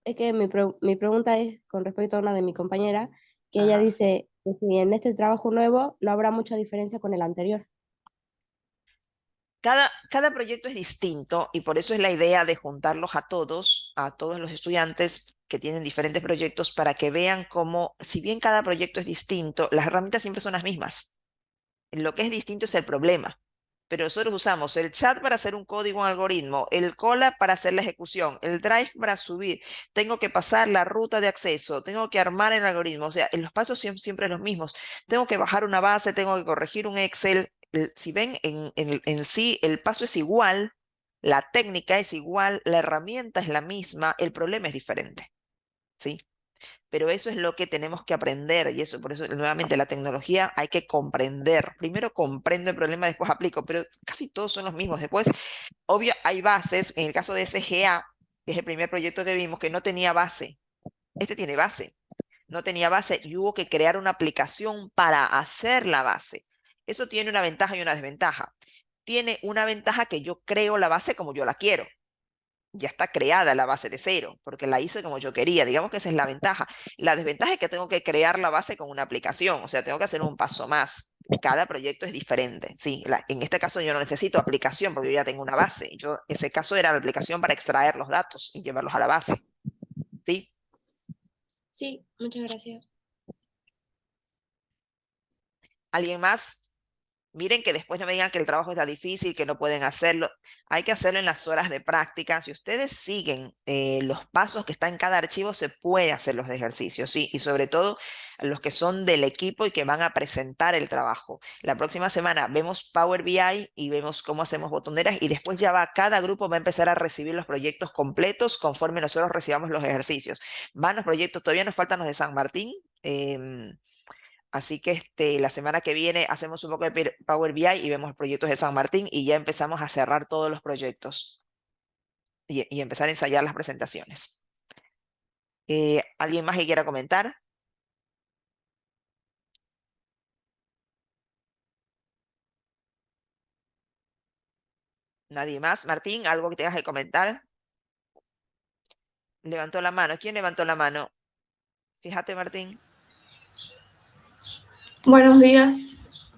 Es que mi pregunta es con respecto a una de mi compañera, que ella Ajá. dice que si en este trabajo nuevo no habrá mucha diferencia con el anterior. Cada proyecto es distinto y por eso es la idea de juntarlos a todos los estudiantes que tienen diferentes proyectos para que vean cómo, si bien cada proyecto es distinto, las herramientas siempre son las mismas. Lo que es distinto es el problema. Pero nosotros usamos el chat para hacer un código, un algoritmo, el Colab para hacer la ejecución, el Drive para subir. Tengo que pasar la ruta de acceso, tengo que armar el algoritmo. O sea, los pasos son siempre los mismos. Tengo que bajar una base, tengo que corregir un Excel. Si ven, en sí el paso es igual, la técnica es igual, la herramienta es la misma, el problema es diferente. ¿Sí? Pero eso es lo que tenemos que aprender y eso, por eso nuevamente la tecnología hay que comprender. Primero comprendo el problema, después aplico, pero casi todos son los mismos. Después, obvio, hay bases. En el caso de SGA, que es el primer proyecto que vimos, que no tenía base. Este tiene base. No tenía base y hubo que crear una aplicación para hacer la base. Eso tiene una ventaja y una desventaja. Tiene una ventaja que yo creo la base como yo la quiero, ya está creada la base de cero, porque la hice como yo quería. Digamos que esa es la ventaja. La desventaja es que tengo que crear la base con una aplicación, o sea, tengo que hacer un paso más. Cada proyecto es diferente. Sí, en este caso yo no necesito aplicación porque yo ya tengo una base. Ese caso era la aplicación para extraer los datos y llevarlos a la base. ¿Sí? Sí, muchas gracias. ¿Alguien más? Miren que después no me digan que el trabajo está difícil, que no pueden hacerlo. Hay que hacerlo en las horas de práctica. Si ustedes siguen los pasos que están en cada archivo, se puede hacer los ejercicios, ¿sí? Y sobre todo los que son del equipo y que van a presentar el trabajo. La próxima semana vemos Power BI y vemos cómo hacemos botoneras y después ya va, cada grupo va a empezar a recibir los proyectos completos conforme nosotros recibamos los ejercicios. Van los proyectos, todavía nos faltan los de San Martín. Así que la semana que viene hacemos un poco de Power BI y vemos proyectos de San Martín y ya empezamos a cerrar todos los proyectos y empezar a ensayar las presentaciones. ¿Alguien más que quiera comentar? ¿Nadie más? Martín, ¿algo que tengas que comentar? Levantó la mano. ¿Quién levantó la mano? Fíjate, Martín. Buenos días.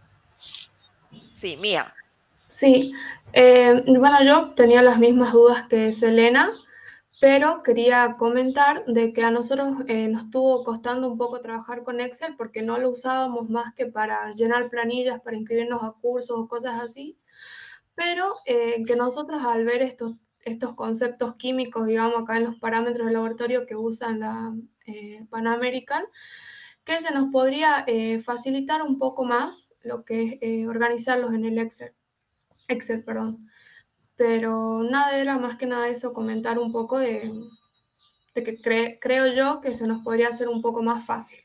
Sí, Mía. Sí, bueno, yo tenía las mismas dudas que Selena, pero quería comentar de que a nosotros nos estuvo costando un poco trabajar con Excel porque no lo usábamos más que para llenar planillas, para inscribirnos a cursos o cosas así, pero que nosotros al ver estos conceptos químicos, digamos, acá en los parámetros del laboratorio que usan la Pan American, que se nos podría facilitar un poco más lo que es organizarlos en el Excel, perdón. Pero nada, era más que nada eso, comentar un poco de que creo yo que se nos podría hacer un poco más fácil.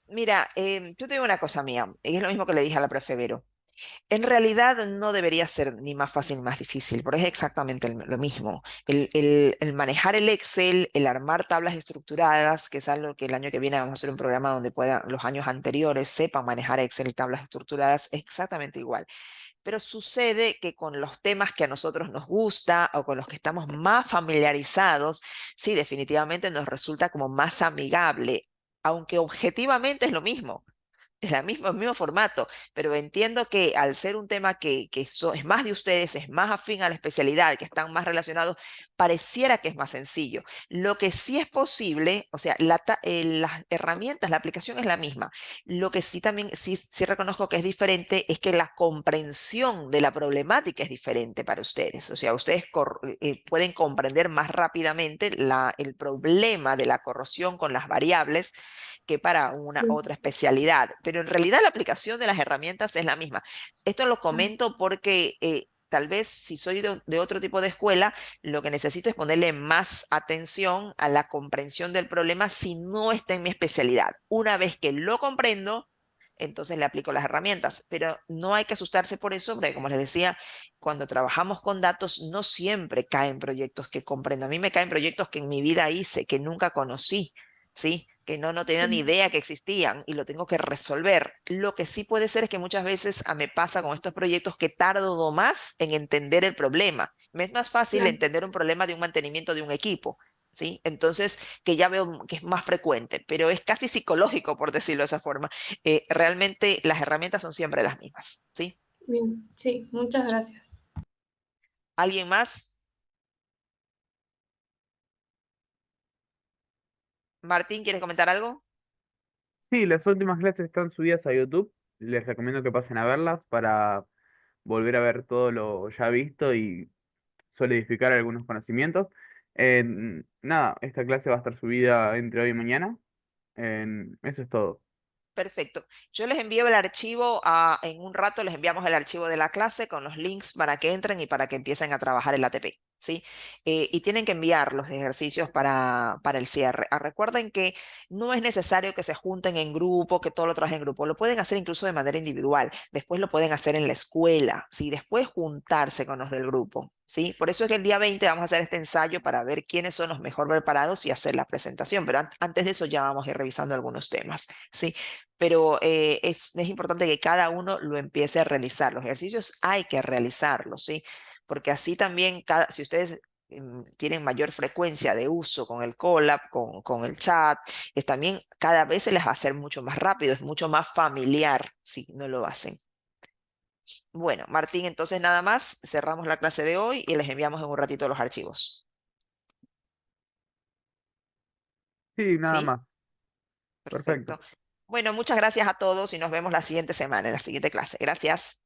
Mira, yo te digo una cosa mía, y es lo mismo que le dije a la profe Vero. En realidad no debería ser ni más fácil ni más difícil, porque es exactamente lo mismo. El manejar el Excel, el armar tablas estructuradas, que es algo que el año que viene vamos a hacer un programa donde puedan los años anteriores sepan manejar Excel y tablas estructuradas, es exactamente igual. Pero sucede que con los temas que a nosotros nos gusta o con los que estamos más familiarizados, sí, definitivamente nos resulta como más amigable, aunque objetivamente es lo mismo. Es el mismo formato, pero entiendo que al ser un tema que es más de ustedes, es más afín a la especialidad, que están más relacionados, pareciera que es más sencillo. Lo que sí es posible, o sea, las herramientas, la aplicación es la misma. Lo que sí también, sí reconozco que es diferente es que la comprensión de la problemática es diferente para ustedes. O sea, ustedes pueden comprender más rápidamente el problema de la corrosión con las variables que para una Sí. otra especialidad, pero en realidad la aplicación de las herramientas es la misma. Esto lo comento porque tal vez si soy de otro tipo de escuela, lo que necesito es ponerle más atención a la comprensión del problema si no está en mi especialidad. Una vez que lo comprendo, entonces le aplico las herramientas, pero no hay que asustarse por eso, porque como les decía, cuando trabajamos con datos no siempre caen proyectos que comprendo. A mí me caen proyectos que en mi vida hice, que nunca conocí. ¿Sí? Que no tenía ni Sí. idea que existían y lo tengo que resolver. Lo que sí puede ser es que muchas veces me pasa con estos proyectos que tardo más en entender el problema. Me es más fácil Claro. entender un problema de un mantenimiento de un equipo, ¿sí? Entonces, que ya veo que es más frecuente, pero es casi psicológico, por decirlo de esa forma. Realmente las herramientas son siempre las mismas, ¿sí? Bien, sí, muchas gracias. ¿Alguien más? Martín, ¿quieres comentar algo? Sí, las últimas clases están subidas a YouTube. Les recomiendo que pasen a verlas para volver a ver todo lo ya visto y solidificar algunos conocimientos. Nada, esta clase va a estar subida entre hoy y mañana. Eso es todo. Perfecto. Yo les envío el archivo, en un rato les enviamos el archivo de la clase con los links para que entren y para que empiecen a trabajar el ATP, ¿sí? Y tienen que enviar los ejercicios para el cierre. Recuerden que no es necesario que se junten en grupo, que todo lo trabajen en grupo. Lo pueden hacer incluso de manera individual. Después lo pueden hacer en la escuela, ¿sí? Después juntarse con los del grupo, ¿sí? Por eso es que el día 20 vamos a hacer este ensayo para ver quiénes son los mejor preparados y hacer la presentación. Pero antes de eso ya vamos a ir revisando algunos temas, ¿sí? Pero es importante que cada uno lo empiece a realizar. Los ejercicios hay que realizarlos, ¿sí? Porque así también, si ustedes tienen mayor frecuencia de uso con el Colab, con el chat, también cada vez se les va a hacer mucho más rápido, es mucho más familiar si no lo hacen. Bueno, Martín, entonces nada más, cerramos la clase de hoy y les enviamos en un ratito los archivos. Sí, nada ¿Sí? más. Perfecto. Perfecto. Bueno, muchas gracias a todos y nos vemos la siguiente semana, en la siguiente clase. Gracias.